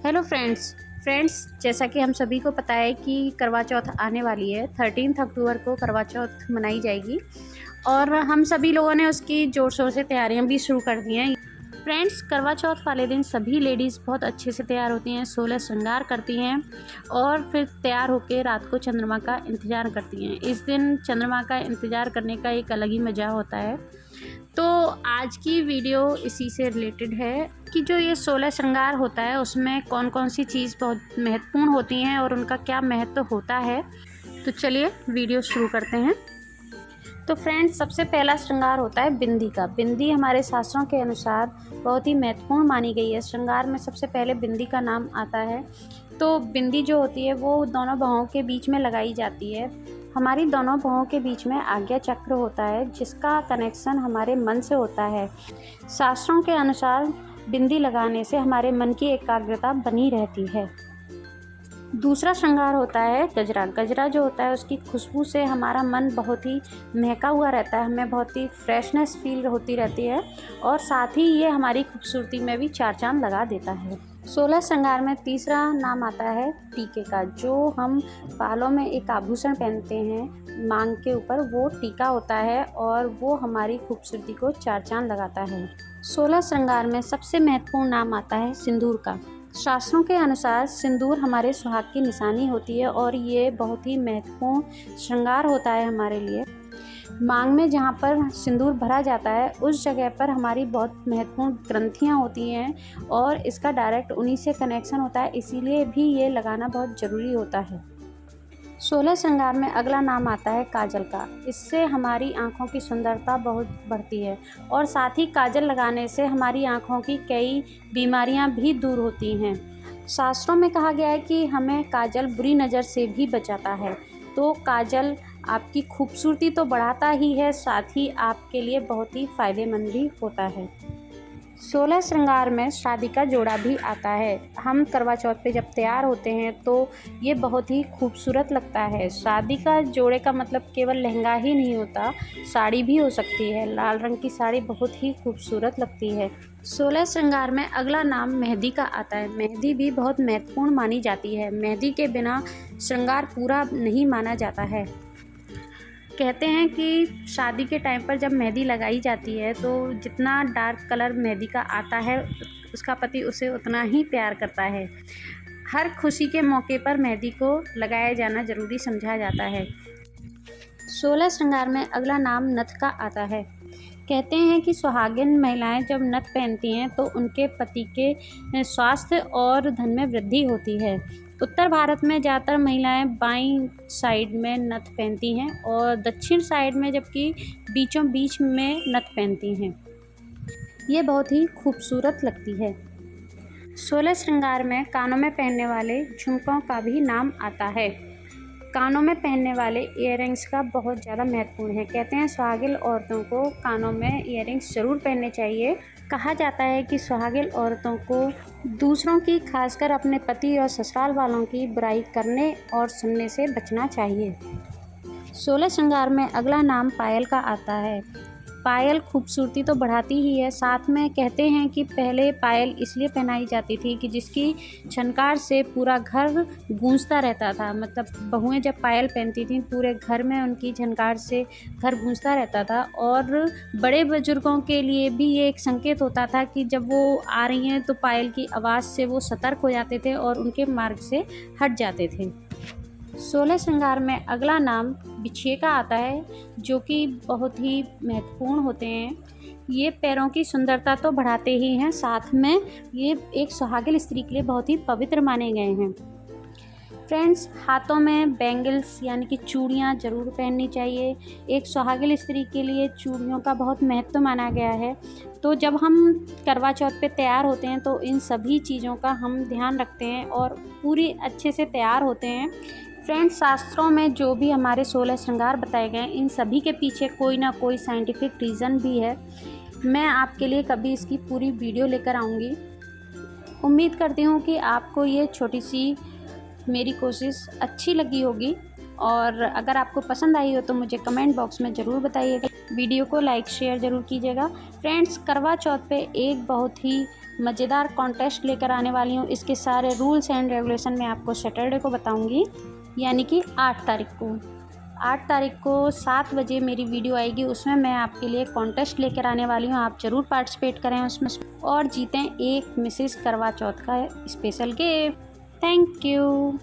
Hello friends जैसा कि हम सभी को पता है कि करवा चौथ आने वाली है। 13 अक्टूबर को करवा चौथ मनाई जाएगी और हम सभी लोगों ने उसकी ज़ोर शोर से तैयारियां भी शुरू कर दी हैं। फ्रेंड्स, करवा चौथ वाले दिन सभी लेडीज़ बहुत अच्छे से तैयार होती हैं, 16 श्रृंगार करती हैं और फिर तैयार होकर रात को चंद्रमा का इंतज़ार करती हैं। इस दिन चंद्रमा का इंतज़ार करने का एक अलग ही मज़ा होता है। तो आज की वीडियो इसी से रिलेटेड है कि जो ये 16 श्रृंगार होता है उसमें कौन कौन सी चीज़ बहुत महत्वपूर्ण होती हैं और उनका क्या महत्व होता है। तो चलिए वीडियो शुरू करते हैं। तो फ्रेंड्स, सबसे पहला श्रृंगार होता है बिंदी का। बिंदी हमारे शास्त्रों के अनुसार बहुत ही महत्वपूर्ण मानी गई है। श्रृंगार में सबसे पहले बिंदी का नाम आता है। तो बिंदी जो होती है वो दोनों बाहों के बीच में लगाई जाती है। हमारी दोनों बाहों के बीच में आज्ञा चक्र होता है जिसका कनेक्शन हमारे मन से होता है। शास्त्रों के अनुसार बिंदी लगाने से हमारे मन की एकाग्रता बनी रहती है। दूसरा श्रृंगार होता है गजरा। गजरा जो होता है उसकी खुशबू से हमारा मन बहुत ही महका हुआ रहता है, हमें बहुत ही फ्रेशनेस फील होती रहती है और साथ ही ये हमारी खूबसूरती में भी चार चांद लगा देता है। 16 श्रृंगार में तीसरा नाम आता है टीके का। जो हम बालों में एक आभूषण पहनते हैं मांग के ऊपर, वो टीका होता है और वो हमारी खूबसूरती को चार चांद लगाता है। 16 श्रृंगार में सबसे महत्वपूर्ण नाम आता है सिंदूर का। शास्त्रों के अनुसार सिंदूर हमारे सुहाग की निशानी होती है और ये बहुत ही महत्वपूर्ण श्रृंगार होता है हमारे लिए। मांग में जहाँ पर सिंदूर भरा जाता है उस जगह पर हमारी बहुत महत्वपूर्ण ग्रंथियाँ होती हैं और इसका डायरेक्ट उन्हीं से कनेक्शन होता है, इसीलिए भी ये लगाना बहुत ज़रूरी होता है। 16 श्रृंगार में अगला नाम आता है काजल का। इससे हमारी आँखों की सुंदरता बहुत बढ़ती है और साथ ही काजल लगाने से हमारी आँखों की कई बीमारियां भी दूर होती हैं। शास्त्रों में कहा गया है कि हमें काजल बुरी नज़र से भी बचाता है। तो काजल आपकी खूबसूरती तो बढ़ाता ही है, साथ ही आपके लिए बहुत ही फ़ायदेमंद भी होता है। 16 श्रृंगार में शादी का जोड़ा भी आता है। हम करवा चौथ पे जब तैयार होते हैं तो ये बहुत ही खूबसूरत लगता है। शादी का जोड़े का मतलब केवल लहंगा ही नहीं होता, साड़ी भी हो सकती है। लाल रंग की साड़ी बहुत ही खूबसूरत लगती है। 16 श्रृंगार में अगला नाम मेहंदी का आता है। मेहंदी भी बहुत महत्वपूर्ण मानी जाती है। मेहंदी के बिना श्रृंगार पूरा नहीं माना जाता है। कहते हैं कि शादी के टाइम पर जब मेहंदी लगाई जाती है तो जितना डार्क कलर मेहंदी का आता है उसका पति उसे उतना ही प्यार करता है। हर खुशी के मौके पर मेहंदी को लगाया जाना ज़रूरी समझा जाता है। 16 श्रृंगार में अगला नाम नथ का आता है। कहते हैं कि सुहागिन महिलाएं जब नथ पहनती हैं तो उनके पति के स्वास्थ्य और धन में वृद्धि होती है। उत्तर भारत में ज़्यादातर महिलाएं बाईं साइड में नथ पहनती हैं और दक्षिण साइड में जबकि बीचों बीच में नथ पहनती हैं। ये बहुत ही खूबसूरत लगती है। 16 श्रृंगार में कानों में पहनने वाले झुमकों का भी नाम आता है। कानों में पहनने वाले ईयररिंग्स का बहुत ज़्यादा महत्वपूर्ण है। कहते हैं सुहागिन औरतों को कानों में ईयररिंग्स ज़रूर पहनने चाहिए। कहा जाता है कि सुहागिन औरतों को दूसरों की, खासकर अपने पति और ससुराल वालों की बुराई करने और सुनने से बचना चाहिए। 16 श्रृंगार में अगला नाम पायल का आता है। पायल खूबसूरती तो बढ़ाती ही है, साथ में कहते हैं कि पहले पायल इसलिए पहनाई जाती थी कि जिसकी झनकार से पूरा घर गूंजता रहता था। मतलब बहुएं जब पायल पहनती थीं पूरे घर में उनकी झनकार से घर गूंजता रहता था और बड़े बुजुर्गों के लिए भी ये एक संकेत होता था कि जब वो आ रही हैं तो पायल की आवाज़ से वो सतर्क हो जाते थे और उनके मार्ग से हट जाते थे। 16 श्रृंगार में अगला नाम बिछिए का आता है, जो कि बहुत ही महत्वपूर्ण होते हैं। ये पैरों की सुंदरता तो बढ़ाते ही हैं, साथ में ये एक सुहागिन स्त्री के लिए बहुत ही पवित्र माने गए हैं। फ्रेंड्स, हाथों में बैंगल्स यानी कि चूड़ियाँ ज़रूर पहननी चाहिए। एक सुहागिन स्त्री के लिए चूड़ियों का बहुत महत्व माना गया है। तो जब हम करवा चौथ पे तैयार होते हैं तो इन सभी चीज़ों का हम ध्यान रखते हैं और पूरी अच्छे से तैयार होते हैं। फ्रेंड्स, शास्त्रों में जो भी हमारे 16 श्रृंगार बताए गए इन सभी के पीछे कोई ना कोई साइंटिफिक रीज़न भी है। मैं आपके लिए कभी इसकी पूरी वीडियो लेकर आऊँगी। उम्मीद करती हूँ कि आपको ये छोटी सी मेरी कोशिश अच्छी लगी होगी और अगर आपको पसंद आई हो तो मुझे कमेंट बॉक्स में ज़रूर बताइएगा। वीडियो को लाइक शेयर ज़रूर कीजिएगा। फ्रेंड्स, करवा चौथ पे एक बहुत ही मज़ेदार कॉन्टेस्ट लेकर आने वाली हूँ। इसके सारे रूल्स एंड रेगुलेशन मैं आपको सैटरडे को बताऊँगी, यानी कि 8 तारीख को। 8 तारीख को 7 बजे मेरी वीडियो आएगी, उसमें मैं आपके लिए कॉन्टेस्ट लेकर आने वाली हूँ। आप ज़रूर पार्टिसिपेट करें उसमें और जीतें एक मिसेस करवा चौथ का स्पेशल गिफ्ट। Thank you.